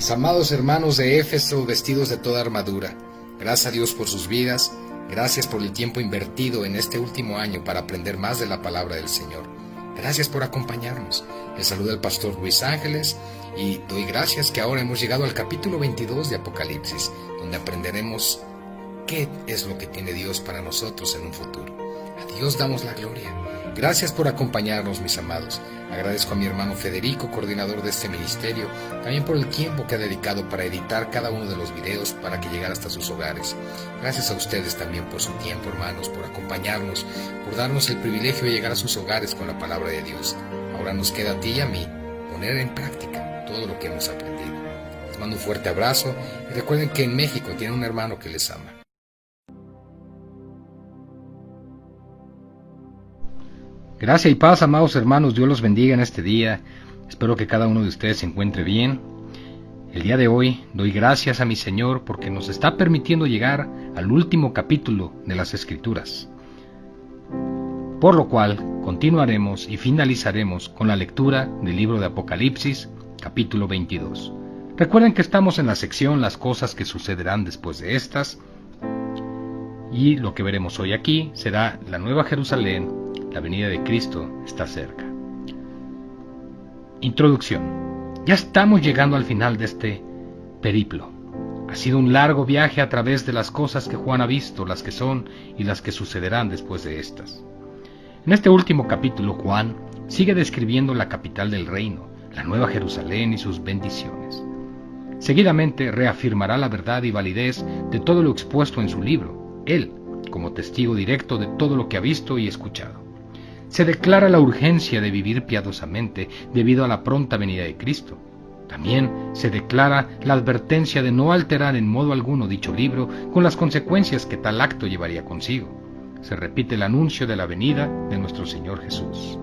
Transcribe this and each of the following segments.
Amados hermanos de Éfeso, vestidos de toda armadura, gracias a Dios por sus vidas, gracias por el tiempo invertido en este último año para aprender más de la palabra del Señor. Gracias por acompañarnos. Les saluda el pastor Luis Ángeles y doy gracias que ahora hemos llegado al capítulo 22 de Apocalipsis, donde aprenderemos qué es lo que tiene Dios para nosotros en un futuro. A Dios damos la gloria. Gracias por acompañarnos, mis amados. Agradezco a mi hermano Federico, coordinador de este ministerio, también por el tiempo que ha dedicado para editar cada uno de los videos para que llegara hasta sus hogares. Gracias a ustedes también por su tiempo, hermanos, por acompañarnos, por darnos el privilegio de llegar a sus hogares con la palabra de Dios. Ahora nos queda a ti y a mí poner en práctica todo lo que hemos aprendido. Les mando un fuerte abrazo y recuerden que en México tienen un hermano que les ama. Gracia y paz, amados hermanos, Dios los bendiga en este día. Espero que cada uno de ustedes se encuentre bien. El día de hoy doy gracias a mi Señor porque nos está permitiendo llegar al último capítulo de las Escrituras. Por lo cual, continuaremos y finalizaremos con la lectura del libro de Apocalipsis, capítulo 22. Recuerden que estamos en la sección Las cosas que sucederán después de estas. Y lo que veremos hoy aquí será la Nueva Jerusalén. La venida de Cristo está cerca. Introducción. Ya estamos llegando al final de este periplo. Ha sido un largo viaje a través de las cosas que Juan ha visto, las que son y las que sucederán después de estas. En este último capítulo, Juan sigue describiendo la capital del reino, la Nueva Jerusalén y sus bendiciones. Seguidamente reafirmará la verdad y validez de todo lo expuesto en su libro, él como testigo directo de todo lo que ha visto y escuchado. Se declara la urgencia de vivir piadosamente debido a la pronta venida de Cristo. También se declara la advertencia de no alterar en modo alguno dicho libro con las consecuencias que tal acto llevaría consigo. Se repite el anuncio de la venida de nuestro Señor Jesús.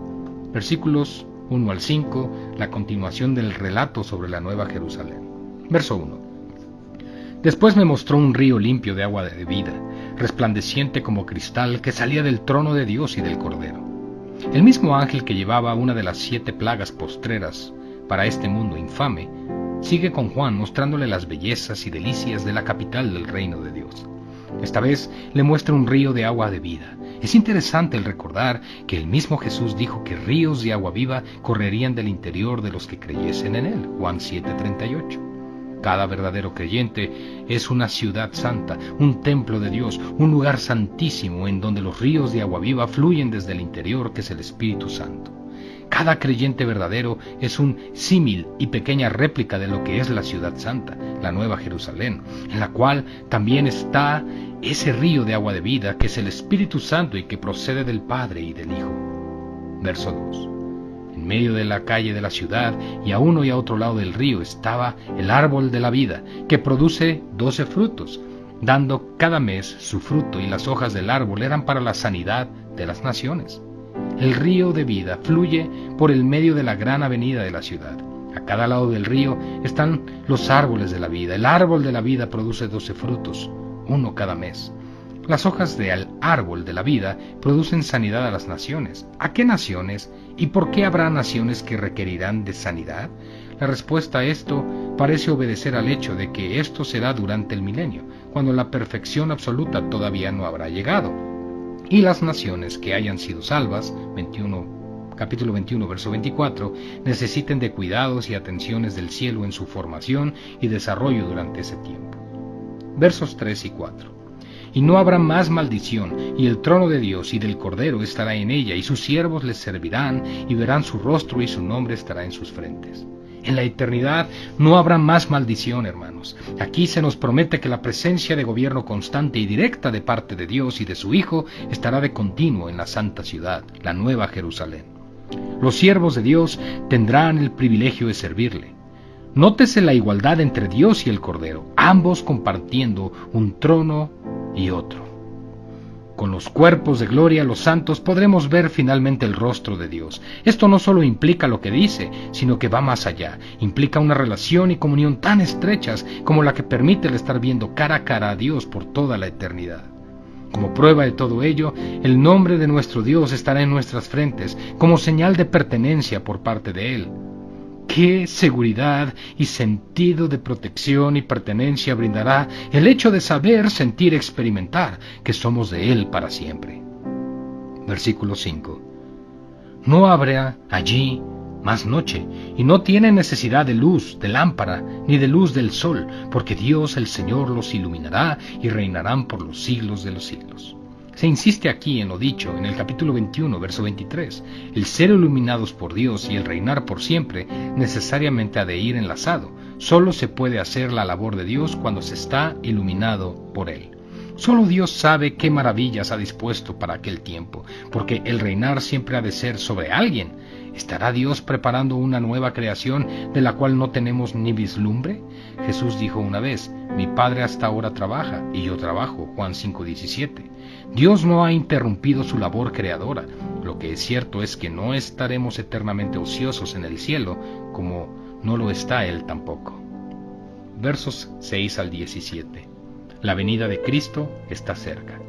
Versículos 1 al 5, la continuación del relato sobre la Nueva Jerusalén. Verso 1. Después me mostró un río limpio de agua de vida, resplandeciente como cristal, que salía del trono de Dios y del Cordero. El mismo ángel que llevaba una de las 7 plagas postreras para este mundo infame, sigue con Juan mostrándole las bellezas y delicias de la capital del reino de Dios. Esta vez le muestra un río de agua de vida. Es interesante el recordar que el mismo Jesús dijo que ríos de agua viva correrían del interior de los que creyesen en él. Juan 7:38. Cada verdadero creyente es una ciudad santa, un templo de Dios, un lugar santísimo en donde los ríos de agua viva fluyen desde el interior, que es el Espíritu Santo. Cada creyente verdadero es un símil y pequeña réplica de lo que es la ciudad santa, la Nueva Jerusalén, en la cual también está ese río de agua de vida, que es el Espíritu Santo y que procede del Padre y del Hijo. Verso 2. En medio de la calle de la ciudad y a uno y a otro lado del río estaba el árbol de la vida, que produce 12 frutos, dando cada mes su fruto, y las hojas del árbol eran para la sanidad de las naciones. El río de vida fluye por el medio de la gran avenida de la ciudad. A cada lado del río están los árboles de la vida. El árbol de la vida produce 12 frutos, uno cada mes. Las hojas del árbol de la vida producen sanidad a las naciones. ¿A qué naciones? ¿Y por qué habrá naciones que requerirán de sanidad? La respuesta a esto parece obedecer al hecho de que esto será durante el milenio, cuando la perfección absoluta todavía no habrá llegado. Y las naciones que hayan sido salvas, capítulo 21, verso 24, necesiten de cuidados y atenciones del cielo en su formación y desarrollo durante ese tiempo. Versos 3 y 4. Y no habrá más maldición, y el trono de Dios y del Cordero estará en ella, y sus siervos les servirán, y verán su rostro, y su nombre estará en sus frentes. En la eternidad no habrá más maldición, hermanos. Aquí se nos promete que la presencia de gobierno constante y directa de parte de Dios y de su Hijo estará de continuo en la santa ciudad, la Nueva Jerusalén. Los siervos de Dios tendrán el privilegio de servirle. Nótese la igualdad entre Dios y el Cordero, ambos compartiendo un trono y otro. Con los cuerpos de gloria, los santos, podremos ver finalmente el rostro de Dios. Esto no solo implica lo que dice, sino que va más allá. Implica una relación y comunión tan estrechas como la que permite el estar viendo cara a cara a Dios por toda la eternidad. Como prueba de todo ello, el nombre de nuestro Dios estará en nuestras frentes, como señal de pertenencia por parte de Él. ¿Qué seguridad y sentido de protección y pertenencia brindará el hecho de saber, sentir, experimentar que somos de Él para siempre? Versículo 5. No habrá allí más noche, y no tienen necesidad de luz, de lámpara, ni de luz del sol, porque Dios el Señor los iluminará y reinarán por los siglos de los siglos. Se insiste aquí en lo dicho en el capítulo 21, verso 23. El ser iluminados por Dios y el reinar por siempre necesariamente ha de ir enlazado. Solo se puede hacer la labor de Dios cuando se está iluminado por Él. Solo Dios sabe qué maravillas ha dispuesto para aquel tiempo, porque el reinar siempre ha de ser sobre alguien. ¿Estará Dios preparando una nueva creación de la cual no tenemos ni vislumbre? Jesús dijo una vez: mi Padre hasta ahora trabaja y yo trabajo. Juan 5:17. Dios no ha interrumpido su labor creadora. Lo que es cierto es que no estaremos eternamente ociosos en el cielo, como no lo está Él tampoco. Versos 6 al 17. La venida de Cristo está cerca.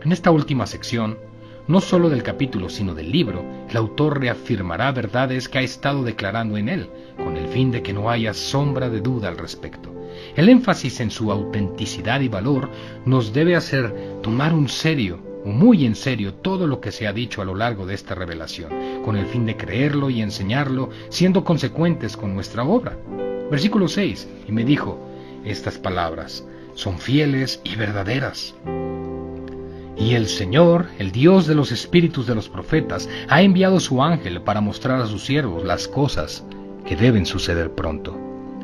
En esta última sección, no solo del capítulo, sino del libro, el autor reafirmará verdades que ha estado declarando en él, con el fin de que no haya sombra de duda al respecto. El énfasis en su autenticidad y valor nos debe hacer tomar muy en serio todo lo que se ha dicho a lo largo de esta revelación, con el fin de creerlo y enseñarlo, siendo consecuentes con nuestra obra. Versículo 6, y me dijo: estas palabras son fieles y verdaderas. Y el Señor, el Dios de los espíritus de los profetas, ha enviado su ángel para mostrar a sus siervos las cosas que deben suceder pronto.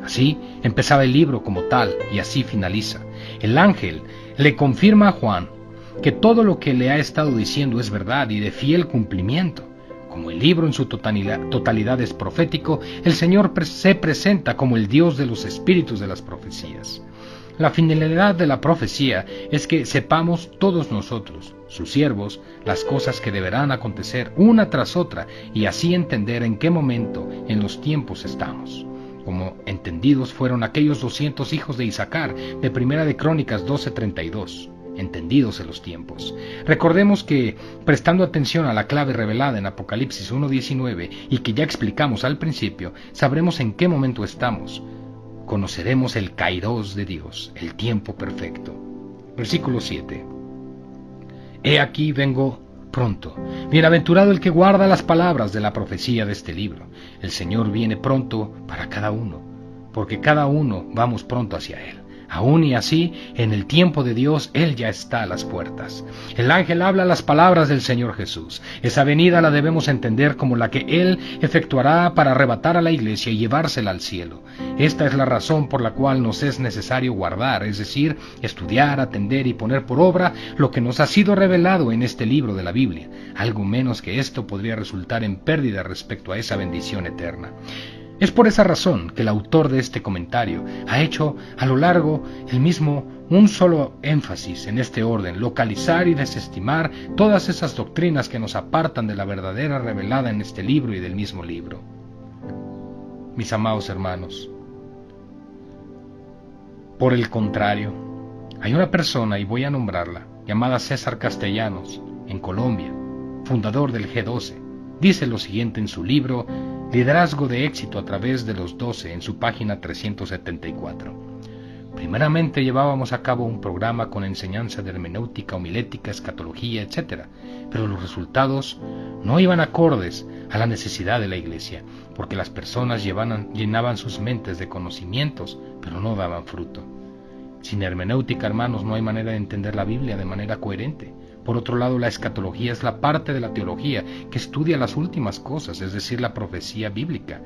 Así empezaba el libro como tal, y así finaliza. El ángel le confirma a Juan que todo lo que le ha estado diciendo es verdad y de fiel cumplimiento. Como el libro en su totalidad es profético, el Señor se presenta como el Dios de los espíritus de las profecías. La finalidad de la profecía es que sepamos todos nosotros, sus siervos, las cosas que deberán acontecer una tras otra, y así entender en qué momento en los tiempos estamos. Como entendidos fueron aquellos 200 hijos de Isaacar, de Primera de Crónicas 12:32, entendidos en los tiempos. Recordemos que, prestando atención a la clave revelada en Apocalipsis 1:19, y que ya explicamos al principio, sabremos en qué momento estamos. Conoceremos el kairos de Dios, el tiempo perfecto. Versículo 7. He aquí vengo pronto. Bienaventurado el que guarda las palabras de la profecía de este libro. El Señor viene pronto para cada uno, porque cada uno vamos pronto hacia Él. Aún y así, en el tiempo de Dios, Él ya está a las puertas. El ángel habla las palabras del Señor Jesús. Esa venida la debemos entender como la que Él efectuará para arrebatar a la iglesia y llevársela al cielo. Esta es la razón por la cual nos es necesario guardar, es decir, estudiar, atender y poner por obra lo que nos ha sido revelado en este libro de la Biblia. Algo menos que esto podría resultar en pérdida respecto a esa bendición eterna. Es por esa razón que el autor de este comentario ha hecho a lo largo un solo énfasis en este orden: localizar y desestimar todas esas doctrinas que nos apartan de la verdadera revelada en este libro y del mismo libro. Mis amados hermanos, por el contrario, hay una persona, y voy a nombrarla, llamada César Castellanos, en Colombia, fundador del G12. Dice lo siguiente en su libro Liderazgo de éxito a través de los 12, en su página 374. Primeramente llevábamos a cabo un programa con enseñanza de hermenéutica, homilética, escatología, etc., pero los resultados no iban acordes a la necesidad de la iglesia, porque las personas llenaban sus mentes de conocimientos, pero no daban fruto. Sin hermenéutica, hermanos, no hay manera de entender la Biblia de manera coherente. Por otro lado, la escatología es la parte de la teología que estudia las últimas cosas, es decir, la profecía bíblica.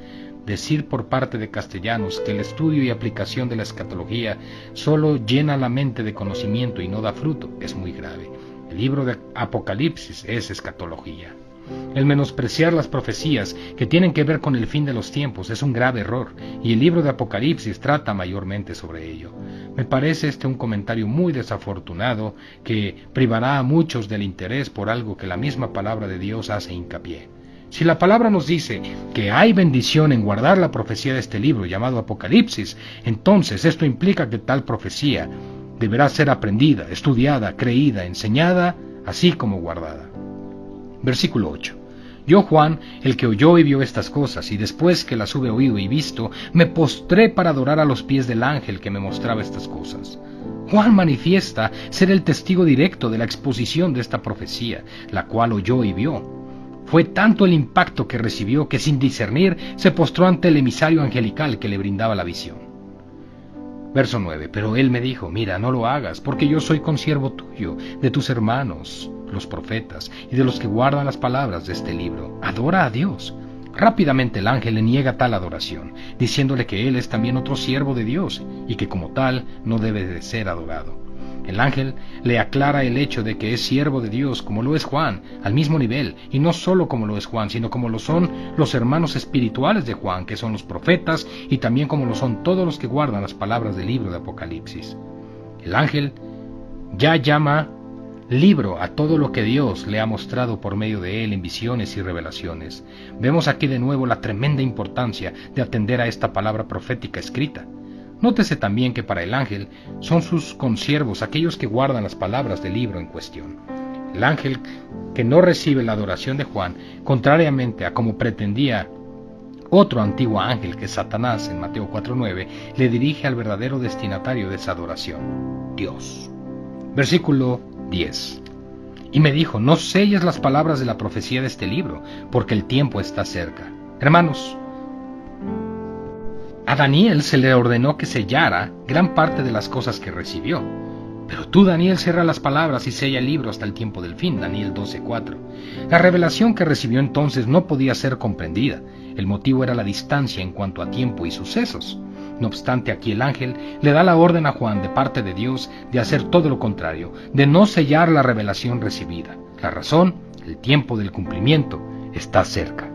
decir por parte de castellanos que el estudio y aplicación de la escatología solo llena la mente de conocimiento y no da fruto es muy grave. El libro de Apocalipsis es escatología. El menospreciar las profecías que tienen que ver con el fin de los tiempos es un grave error, y el libro de Apocalipsis trata mayormente sobre ello. Me parece un comentario muy desafortunado que privará a muchos del interés por algo que la misma palabra de Dios hace hincapié. Si la palabra nos dice que hay bendición en guardar la profecía de este libro llamado Apocalipsis, entonces esto implica que tal profecía deberá ser aprendida, estudiada, creída, enseñada, así como guardada. Versículo 8. Yo, Juan, el que oyó y vio estas cosas, y después que las hube oído y visto, me postré para adorar a los pies del ángel que me mostraba estas cosas. Juan manifiesta ser el testigo directo de la exposición de esta profecía, la cual oyó y vio. Fue tanto el impacto que recibió que sin discernir se postró ante el emisario angelical que le brindaba la visión. Verso 9. Pero él me dijo, mira, no lo hagas, porque yo soy consiervo tuyo, de tus hermanos, los profetas, y de los que guardan las palabras de este libro. Adora a Dios. Rápidamente el ángel le niega tal adoración, diciéndole que él es también otro siervo de Dios, y que como tal no debe de ser adorado. El ángel le aclara el hecho de que es siervo de Dios, como lo es Juan, al mismo nivel, y no solo como lo es Juan, sino como lo son los hermanos espirituales de Juan, que son los profetas, y también como lo son todos los que guardan las palabras del libro de Apocalipsis. El ángel ya llama libro a todo lo que Dios le ha mostrado por medio de él en visiones y revelaciones. Vemos aquí de nuevo la tremenda importancia de atender a esta palabra profética escrita. Nótese también que para el ángel son sus consiervos aquellos que guardan las palabras del libro en cuestión. El ángel que no recibe la adoración de Juan, contrariamente a como pretendía otro antiguo ángel que es Satanás en Mateo 4:9, le dirige al verdadero destinatario de esa adoración, Dios. Versículo 10. Y me dijo, no selles las palabras de la profecía de este libro, porque el tiempo está cerca. Hermanos, a Daniel se le ordenó que sellara gran parte de las cosas que recibió. Pero tú, Daniel, cierra las palabras y sella el libro hasta el tiempo del fin, Daniel 12:4. La revelación que recibió entonces no podía ser comprendida. El motivo era la distancia en cuanto a tiempo y sucesos. No obstante, aquí el ángel le da la orden a Juan de parte de Dios de hacer todo lo contrario, de no sellar la revelación recibida. La razón, el tiempo del cumplimiento, está cerca.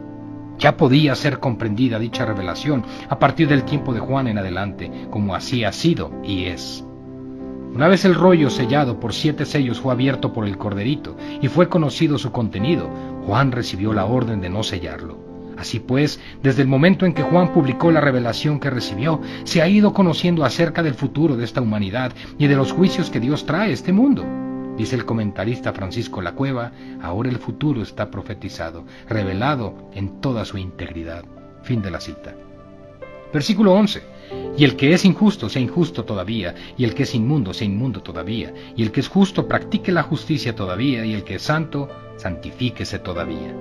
Ya podía ser comprendida dicha revelación a partir del tiempo de Juan en adelante, como así ha sido y es. Una vez el rollo sellado por 7 sellos fue abierto por el corderito y fue conocido su contenido, Juan recibió la orden de no sellarlo. Así pues, desde el momento en que Juan publicó la revelación que recibió, se ha ido conociendo acerca del futuro de esta humanidad y de los juicios que Dios trae a este mundo. Dice el comentarista Francisco Lacueva, ahora el futuro está profetizado, revelado en toda su integridad. Fin de la cita. Versículo 11. Y el que es injusto sea injusto todavía, y el que es inmundo sea inmundo todavía, y el que es justo practique la justicia todavía, y el que es santo santifíquese todavía.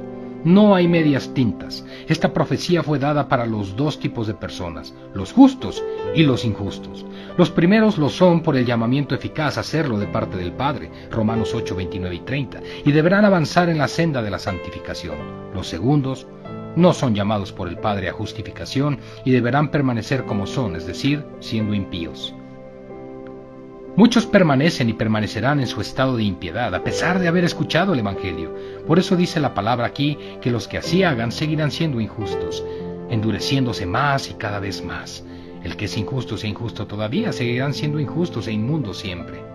No hay medias tintas. Esta profecía fue dada para los dos tipos de personas, los justos y los injustos. Los primeros lo son por el llamamiento eficaz a hacerlo de parte del Padre, Romanos 8, 29 y 30, y deberán avanzar en la senda de la santificación. Los segundos no son llamados por el Padre a justificación y deberán permanecer como son, es decir, siendo impíos. Muchos permanecen y permanecerán en su estado de impiedad, a pesar de haber escuchado el Evangelio. Por eso dice la palabra aquí que los que así hagan seguirán siendo injustos, endureciéndose más y cada vez más. El que es injusto sea injusto todavía, seguirán siendo injustos e inmundos siempre.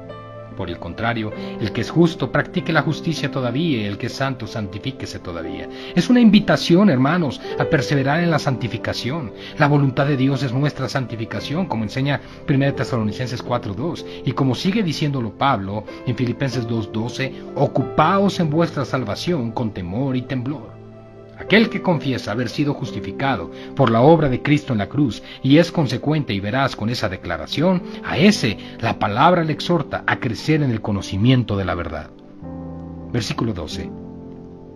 Por el contrario, el que es justo practique la justicia todavía, y el que es santo santifíquese todavía. Es una invitación, hermanos, a perseverar en la santificación. La voluntad de Dios es nuestra santificación, como enseña 1 Tesalonicenses 4:2, y como sigue diciéndolo Pablo en Filipenses 2:12, ocupaos en vuestra salvación con temor y temblor. Aquel que confiesa haber sido justificado por la obra de Cristo en la cruz y es consecuente y veraz con esa declaración, a ese la palabra le exhorta a crecer en el conocimiento de la verdad. Versículo 12.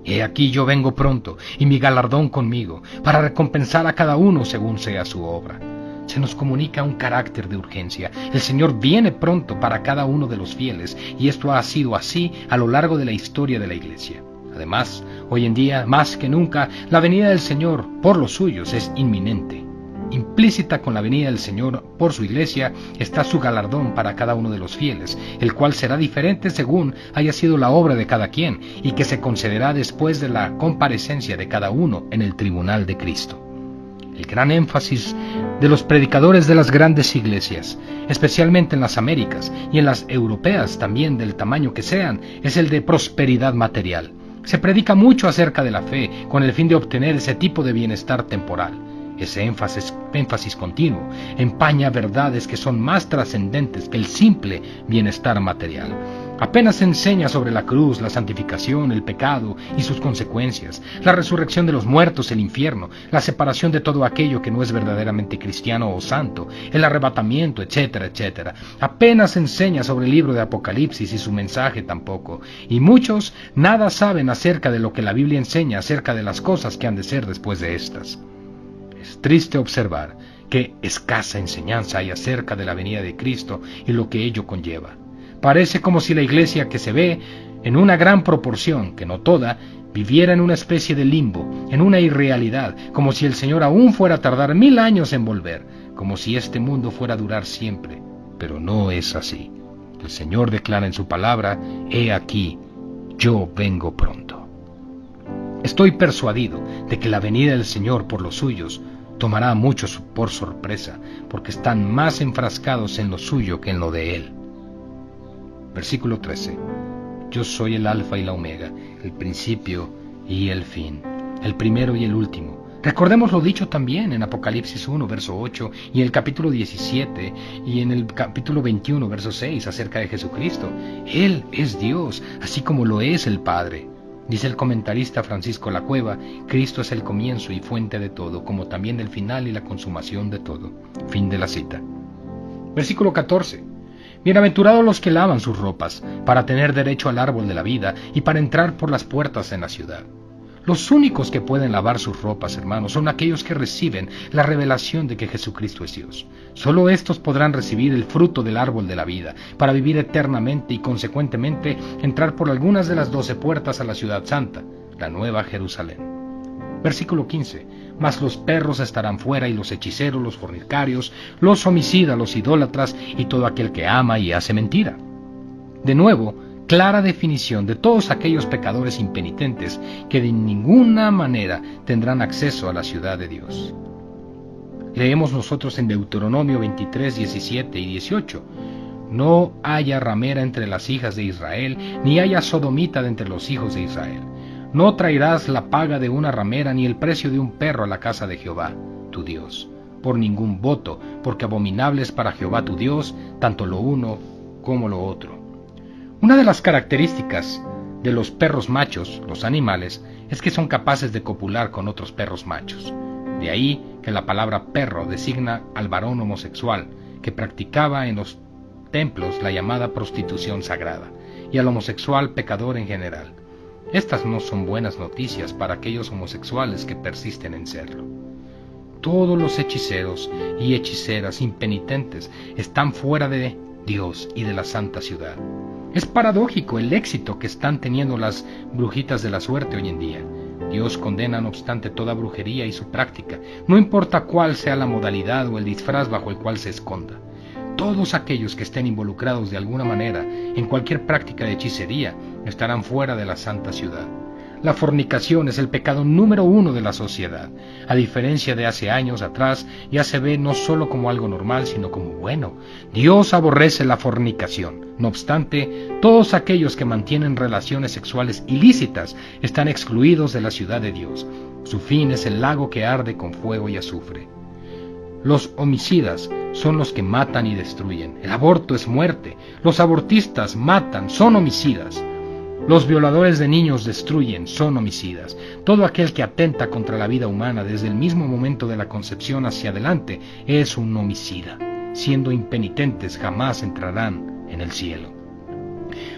He aquí yo vengo pronto y mi galardón conmigo para recompensar a cada uno según sea su obra. Se nos comunica un carácter de urgencia. El Señor viene pronto para cada uno de los fieles y esto ha sido así a lo largo de la historia de la Iglesia. Además, hoy en día, más que nunca, la venida del Señor por los suyos es inminente. Implícita con la venida del Señor por su iglesia está su galardón para cada uno de los fieles, el cual será diferente según haya sido la obra de cada quien, y que se concederá después de la comparecencia de cada uno en el tribunal de Cristo. El gran énfasis de los predicadores de las grandes iglesias, especialmente en las Américas y en las europeas también del tamaño que sean, es el de prosperidad material. Se predica mucho acerca de la fe con el fin de obtener ese tipo de bienestar temporal. Ese énfasis continuo empaña verdades que son más trascendentes que el simple bienestar material. Apenas enseña sobre la cruz, la santificación, el pecado y sus consecuencias, la resurrección de los muertos, el infierno, la separación de todo aquello que no es verdaderamente cristiano o santo, el arrebatamiento, etcétera, etcétera. Apenas enseña sobre el libro de Apocalipsis y su mensaje tampoco. Y muchos nada saben acerca de lo que la Biblia enseña acerca de las cosas que han de ser después de estas. Es triste observar qué escasa enseñanza hay acerca de la venida de Cristo y lo que ello conlleva. Parece como si la iglesia, que se ve en una gran proporción, que no toda, viviera en una especie de limbo, en una irrealidad, como si el Señor aún fuera a tardar 1000 años en volver, como si este mundo fuera a durar siempre. Pero no es así. El Señor declara en su palabra: «He aquí, yo vengo pronto». Estoy persuadido de que la venida del Señor por los suyos tomará a muchos por sorpresa, porque están más enfrascados en lo suyo que en lo de Él. Versículo 13. Yo soy el Alfa y la Omega, el principio y el fin, el primero y el último. Recordemos lo dicho también en Apocalipsis 1, verso 8, y en el capítulo 17, y en el capítulo 21, verso 6, acerca de Jesucristo. Él es Dios, así como lo es el Padre. Dice el comentarista Francisco La Cueva: Cristo es el comienzo y fuente de todo, como también el final y la consumación de todo. Fin de la cita. Versículo 14. Bienaventurados los que lavan sus ropas, para tener derecho al árbol de la vida y para entrar por las puertas en la ciudad. Los únicos que pueden lavar sus ropas, hermanos, son aquellos que reciben la revelación de que Jesucristo es Dios. Solo estos podrán recibir el fruto del árbol de la vida, para vivir eternamente y consecuentemente entrar por algunas de las 12 puertas a la ciudad santa, la Nueva Jerusalén. Versículo 15. Mas los perros estarán fuera, y los hechiceros, los fornicarios, los homicidas, los idólatras, y todo aquel que ama y hace mentira. De nuevo, clara definición de todos aquellos pecadores impenitentes que de ninguna manera tendrán acceso a la ciudad de Dios. Leemos nosotros en Deuteronomio 23, 17 y 18. No haya ramera entre las hijas de Israel, ni haya sodomita de entre los hijos de Israel. No traerás la paga de una ramera ni el precio de un perro a la casa de Jehová, tu Dios, por ningún voto, porque abominable es para Jehová tu Dios, tanto lo uno como lo otro. Una de las características de los perros machos, los animales, es que son capaces de copular con otros perros machos. De ahí que la palabra perro designa al varón homosexual que practicaba en los templos la llamada prostitución sagrada, y al homosexual pecador en general. Estas no son buenas noticias para aquellos homosexuales que persisten en serlo. Todos los hechiceros y hechiceras impenitentes están fuera de Dios y de la santa ciudad. Es paradójico el éxito que están teniendo las brujitas de la suerte hoy en día. Dios condena no obstante toda brujería y su práctica, no importa cuál sea la modalidad o el disfraz bajo el cual se esconda. Todos aquellos que estén involucrados de alguna manera en cualquier práctica de hechicería estarán fuera de la santa ciudad. La fornicación es el pecado número 1 de la sociedad. A diferencia de hace años atrás, ya se ve no solo como algo normal, sino como bueno. Dios aborrece la fornicación. No obstante, todos aquellos que mantienen relaciones sexuales ilícitas están excluidos de la ciudad de Dios. Su fin es el lago que arde con fuego y azufre. Los homicidas son los que matan y destruyen. El aborto es muerte. Los abortistas matan, son homicidas. Los violadores de niños destruyen, son homicidas. Todo aquel que atenta contra la vida humana desde el mismo momento de la concepción hacia adelante es un homicida. Siendo impenitentes jamás entrarán en el cielo.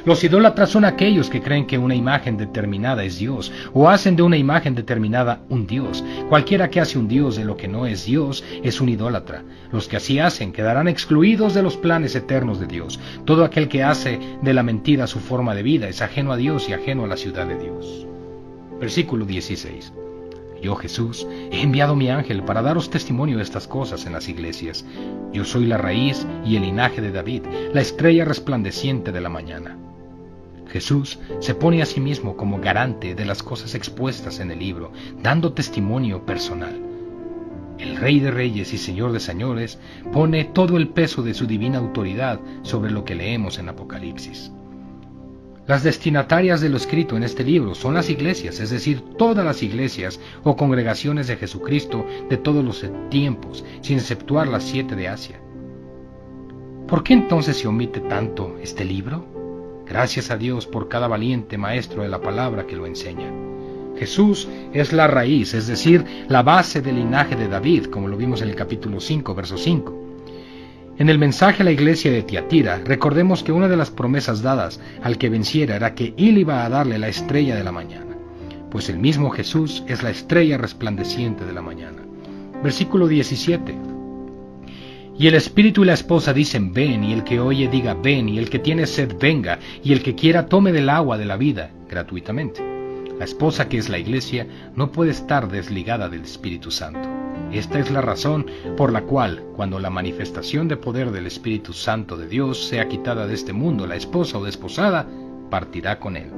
Los idólatras son aquellos que creen que una imagen determinada es Dios, o hacen de una imagen determinada un Dios. Cualquiera que hace un Dios de lo que no es Dios es un idólatra. Los que así hacen quedarán excluidos de los planes eternos de Dios. Todo aquel que hace de la mentira su forma de vida es ajeno a Dios y ajeno a la ciudad de Dios. Versículo 16. Yo, Jesús, he enviado mi ángel para daros testimonio de estas cosas en las iglesias. Yo soy la raíz y el linaje de David, la estrella resplandeciente de la mañana. Jesús se pone a sí mismo como garante de las cosas expuestas en el libro, dando testimonio personal. El Rey de Reyes y Señor de Señores pone todo el peso de su divina autoridad sobre lo que leemos en Apocalipsis. Las destinatarias de lo escrito en este libro son las iglesias, es decir, todas las iglesias o congregaciones de Jesucristo de todos los tiempos, sin exceptuar las 7 de Asia. ¿Por qué entonces se omite tanto este libro? Gracias a Dios por cada valiente maestro de la palabra que lo enseña. Jesús es la raíz, es decir, la base del linaje de David, como lo vimos en el capítulo 5, verso 5. En el mensaje a la iglesia de Tiatira, recordemos que una de las promesas dadas al que venciera era que él iba a darle la estrella de la mañana, pues el mismo Jesús es la estrella resplandeciente de la mañana. Versículo 17. Y el espíritu y la esposa dicen, ven, y el que oye diga, ven, y el que tiene sed venga, y el que quiera tome del agua de la vida, gratuitamente. La esposa, que es la iglesia, no puede estar desligada del Espíritu Santo. Esta es la razón por la cual, cuando la manifestación de poder del Espíritu Santo de Dios sea quitada de este mundo, la esposa o desposada partirá con él.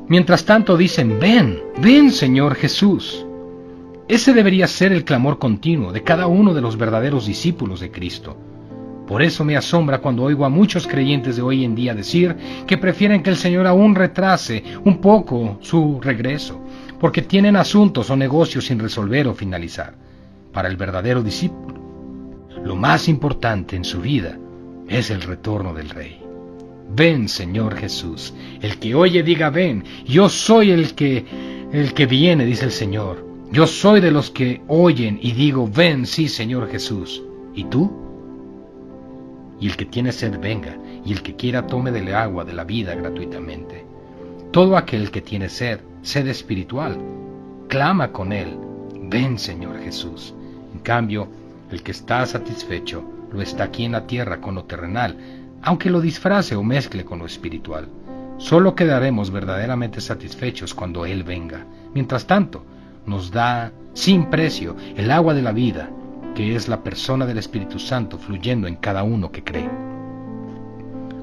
Mientras tanto dicen, ven, ven Señor Jesús. Ese debería ser el clamor continuo de cada uno de los verdaderos discípulos de Cristo. Por eso me asombra cuando oigo a muchos creyentes de hoy en día decir que prefieren que el Señor aún retrase un poco su regreso, porque tienen asuntos o negocios sin resolver o finalizar. Para el verdadero discípulo, lo más importante en su vida es el retorno del Rey. Ven, Señor Jesús. El que oye diga, ven. Yo soy el que viene, dice el Señor. Yo soy de los que oyen y digo, ven, sí, Señor Jesús. ¿Y tú? Y el que tiene sed venga, y el que quiera tome del agua de la vida gratuitamente. Todo aquel que tiene sed espiritual, clama con él, ven Señor Jesús. En cambio, el que está satisfecho, lo está aquí en la tierra con lo terrenal, aunque lo disfrace o mezcle con lo espiritual. Solo quedaremos verdaderamente satisfechos cuando Él venga. Mientras tanto, nos da sin precio el agua de la vida, que es la persona del Espíritu Santo fluyendo en cada uno que cree.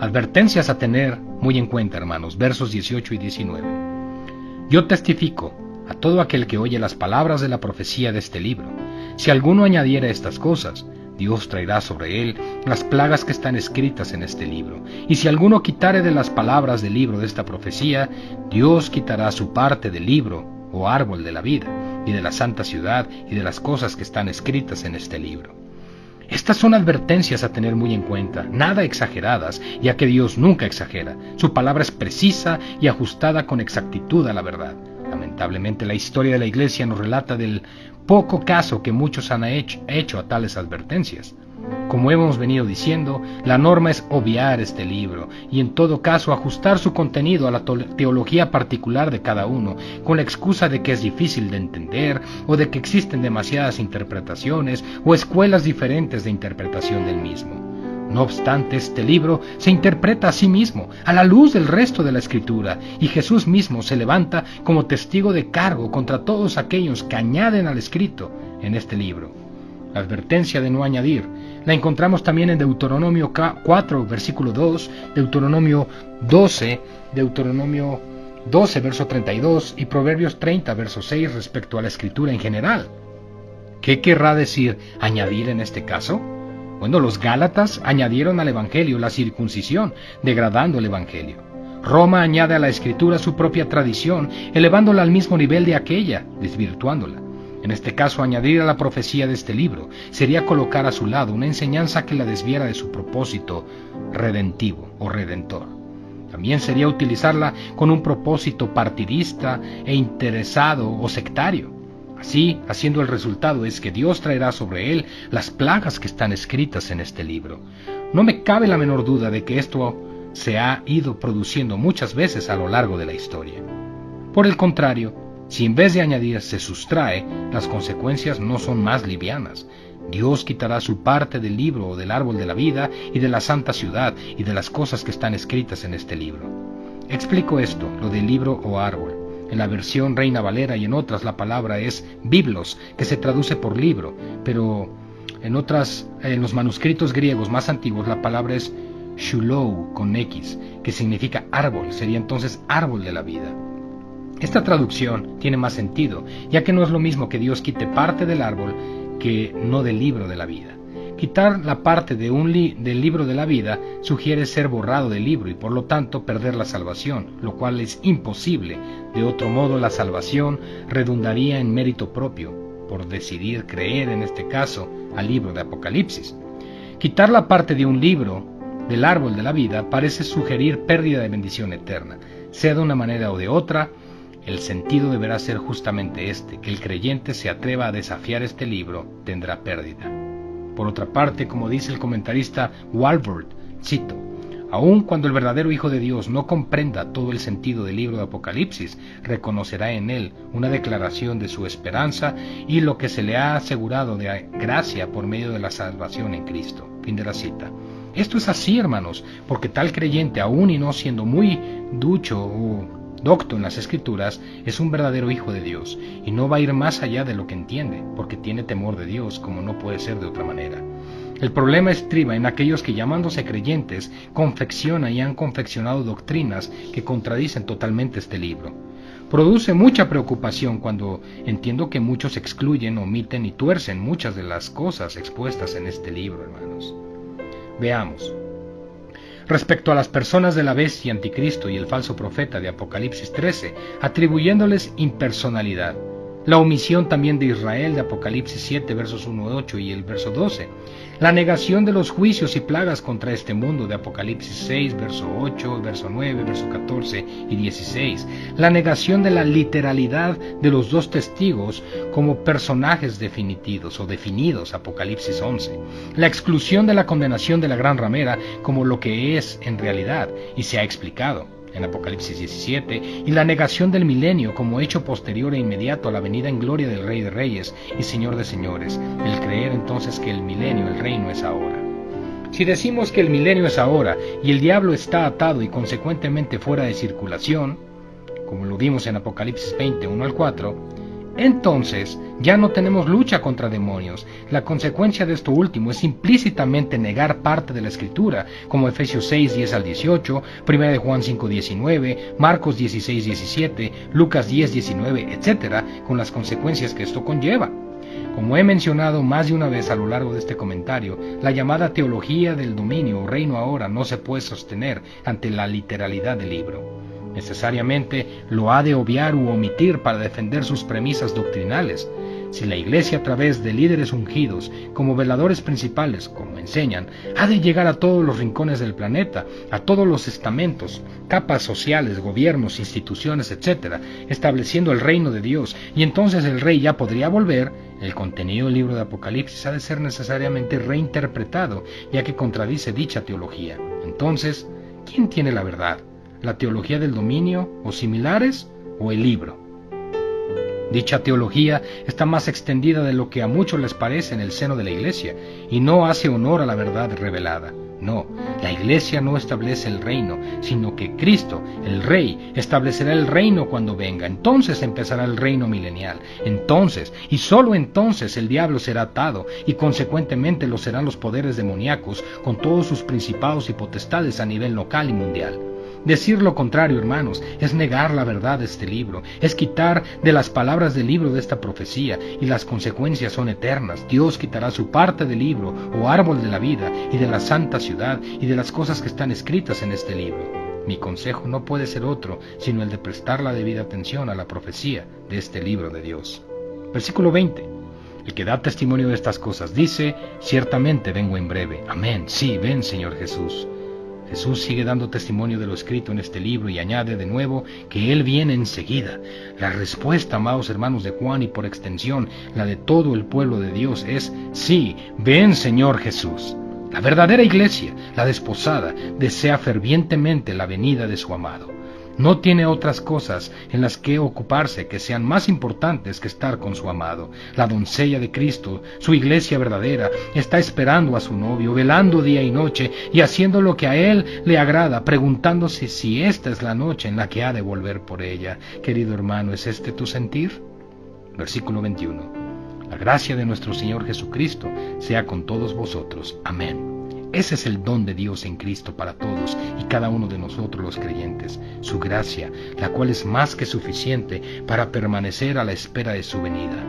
Advertencias a tener muy en cuenta, hermanos, versos 18 y 19. Yo testifico a todo aquel que oye las palabras de la profecía de este libro. Si alguno añadiera estas cosas, Dios traerá sobre él las plagas que están escritas en este libro. Y si alguno quitare de las palabras del libro de esta profecía, Dios quitará su parte del libro o árbol de la vida, y de la santa ciudad, y de las cosas que están escritas en este libro. Estas son advertencias a tener muy en cuenta, nada exageradas, ya que Dios nunca exagera. Su palabra es precisa y ajustada con exactitud a la verdad. Lamentablemente, la historia de la Iglesia nos relata del poco caso que muchos han hecho a tales advertencias. Como hemos venido diciendo, la norma es obviar este libro y en todo caso ajustar su contenido a la teología particular de cada uno, con la excusa de que es difícil de entender o de que existen demasiadas interpretaciones o escuelas diferentes de interpretación del mismo. No obstante, este libro se interpreta a sí mismo, a la luz del resto de la Escritura, y Jesús mismo se levanta como testigo de cargo contra todos aquellos que añaden al escrito en este libro. La advertencia de no añadir la encontramos también en Deuteronomio 4, versículo 2, Deuteronomio 12, verso 32, y Proverbios 30, verso 6, respecto a la Escritura en general. ¿Qué querrá decir añadir en este caso? Bueno, los Gálatas añadieron al Evangelio la circuncisión, degradando el Evangelio. Roma añade a la Escritura su propia tradición, elevándola al mismo nivel de aquella, desvirtuándola. En este caso, añadir a la profecía de este libro sería colocar a su lado una enseñanza que la desviara de su propósito redentivo o redentor. También sería utilizarla con un propósito partidista e interesado o sectario. Así, haciendo el resultado es que Dios traerá sobre él las plagas que están escritas en este libro. No me cabe la menor duda de que esto se ha ido produciendo muchas veces a lo largo de la historia. Por el contrario, si en vez de añadir se sustrae, las consecuencias no son más livianas. Dios quitará su parte del libro o del árbol de la vida y de la santa ciudad y de las cosas que están escritas en este libro. Explico esto, lo del libro o árbol. En la versión Reina Valera y en otras la palabra es biblos, que se traduce por libro, pero en los manuscritos griegos más antiguos la palabra es shulou con X, que significa árbol, sería entonces árbol de la vida. Esta traducción tiene más sentido, ya que no es lo mismo que Dios quite parte del árbol que no del libro de la vida. Quitar la parte del libro de la vida sugiere ser borrado del libro y por lo tanto perder la salvación, lo cual es imposible. De otro modo, la salvación redundaría en mérito propio, por decidir creer, en este caso, al libro de Apocalipsis. Quitar la parte de un libro del árbol de la vida parece sugerir pérdida de bendición eterna. Sea de una manera o de otra, el sentido deberá ser justamente este, que el creyente se atreva a desafiar este libro, tendrá pérdida. Por otra parte, como dice el comentarista Walvoord, cito, aun cuando el verdadero Hijo de Dios no comprenda todo el sentido del libro de Apocalipsis, reconocerá en él una declaración de su esperanza y lo que se le ha asegurado de gracia por medio de la salvación en Cristo. Fin de la cita. Esto es así, hermanos, porque tal creyente, aun y no siendo muy ducho o docto en las Escrituras, es un verdadero hijo de Dios, y no va a ir más allá de lo que entiende, porque tiene temor de Dios, como no puede ser de otra manera. El problema estriba en aquellos que, llamándose creyentes, confeccionan y han confeccionado doctrinas que contradicen totalmente este libro. Produce mucha preocupación cuando entiendo que muchos excluyen, omiten y tuercen muchas de las cosas expuestas en este libro, hermanos. Veamos. Respecto a las personas de la bestia, anticristo y el falso profeta de Apocalipsis 13, atribuyéndoles impersonalidad. La omisión también de Israel de Apocalipsis 7, versos 1 a 8 y el verso 12. La negación de los juicios y plagas contra este mundo de Apocalipsis 6, verso 8, verso 9, verso 14 y 16. La negación de la literalidad de los dos testigos como personajes definidos, Apocalipsis 11. La exclusión de la condenación de la gran ramera como lo que es en realidad y se ha explicado en Apocalipsis 17, y la negación del milenio como hecho posterior e inmediato a la venida en gloria del Rey de Reyes y Señor de Señores, el creer entonces que el milenio, el reino, es ahora. Si decimos que el milenio es ahora y el diablo está atado y consecuentemente fuera de circulación, como lo vimos en Apocalipsis 20, 1 al 4, entonces ya no tenemos lucha contra demonios. La consecuencia de esto último es implícitamente negar parte de la Escritura, como Efesios 6, 10 al 18, 1 de Juan 5, 19, Marcos 16, 17, Lucas 10, 19, etc., con las consecuencias que esto conlleva. Como he mencionado más de una vez a lo largo de este comentario, la llamada teología del dominio o reino ahora no se puede sostener ante la literalidad del libro. Necesariamente lo ha de obviar u omitir para defender sus premisas doctrinales. Si la Iglesia a través de líderes ungidos como veladores principales, como enseñan, ha de llegar a todos los rincones del planeta, a todos los estamentos, capas sociales, gobiernos, instituciones, etc., estableciendo el reino de Dios, y entonces el Rey ya podría volver, el contenido del libro de Apocalipsis ha de ser necesariamente reinterpretado, ya que contradice dicha teología. Entonces, ¿quién tiene la verdad? ¿La teología del dominio o similares o el libro? Dicha teología está más extendida de lo que a muchos les parece en el seno de la Iglesia y no hace honor a la verdad revelada. No, la Iglesia no establece el reino, sino que Cristo, el Rey, establecerá el reino cuando venga. Entonces empezará el reino milenial. Entonces, y solo entonces, el diablo será atado y consecuentemente lo serán los poderes demoníacos con todos sus principados y potestades a nivel local y mundial. Decir lo contrario, hermanos, es negar la verdad de este libro, es quitar de las palabras del libro de esta profecía, y las consecuencias son eternas. Dios quitará su parte del libro, o árbol de la vida, y de la santa ciudad, y de las cosas que están escritas en este libro. Mi consejo no puede ser otro, sino el de prestar la debida atención a la profecía de este libro de Dios. Versículo 20. El que da testimonio de estas cosas dice, ciertamente vengo en breve. Amén. Sí, ven, Señor Jesús. Jesús sigue dando testimonio de lo escrito en este libro y añade de nuevo que Él viene enseguida. La respuesta, amados hermanos de Juan, y por extensión la de todo el pueblo de Dios es, sí, ven Señor Jesús. La verdadera iglesia, la desposada, desea fervientemente la venida de su amado. No tiene otras cosas en las que ocuparse que sean más importantes que estar con su amado. La doncella de Cristo, su iglesia verdadera, está esperando a su novio, velando día y noche y haciendo lo que a él le agrada, preguntándose si esta es la noche en la que ha de volver por ella. Querido hermano, ¿es este tu sentir? Versículo 21. La gracia de nuestro Señor Jesucristo sea con todos vosotros. Amén. Ese es el don de Dios en Cristo para todos y cada uno de nosotros los creyentes, su gracia, la cual es más que suficiente para permanecer a la espera de su venida.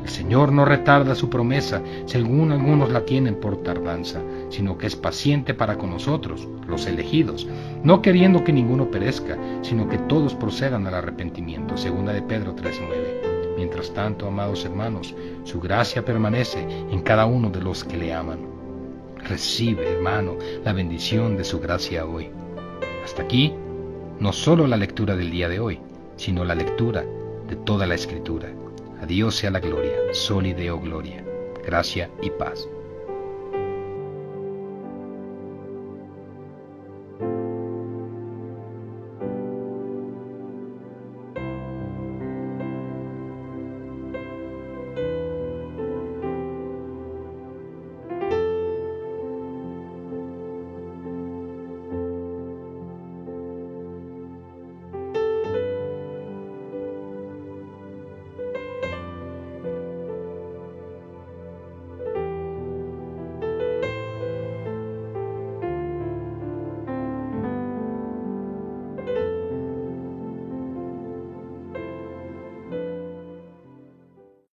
El Señor no retarda su promesa, según algunos la tienen por tardanza, sino que es paciente para con nosotros, los elegidos, no queriendo que ninguno perezca, sino que todos procedan al arrepentimiento. Segunda de Pedro 3:9. Mientras tanto, amados hermanos, su gracia permanece en cada uno de los que le aman. Recibe, hermano, la bendición de su gracia hoy. Hasta aquí, no solo la lectura del día de hoy, sino la lectura de toda la Escritura. A Dios sea la gloria, soli Deo gloria, gracia y paz.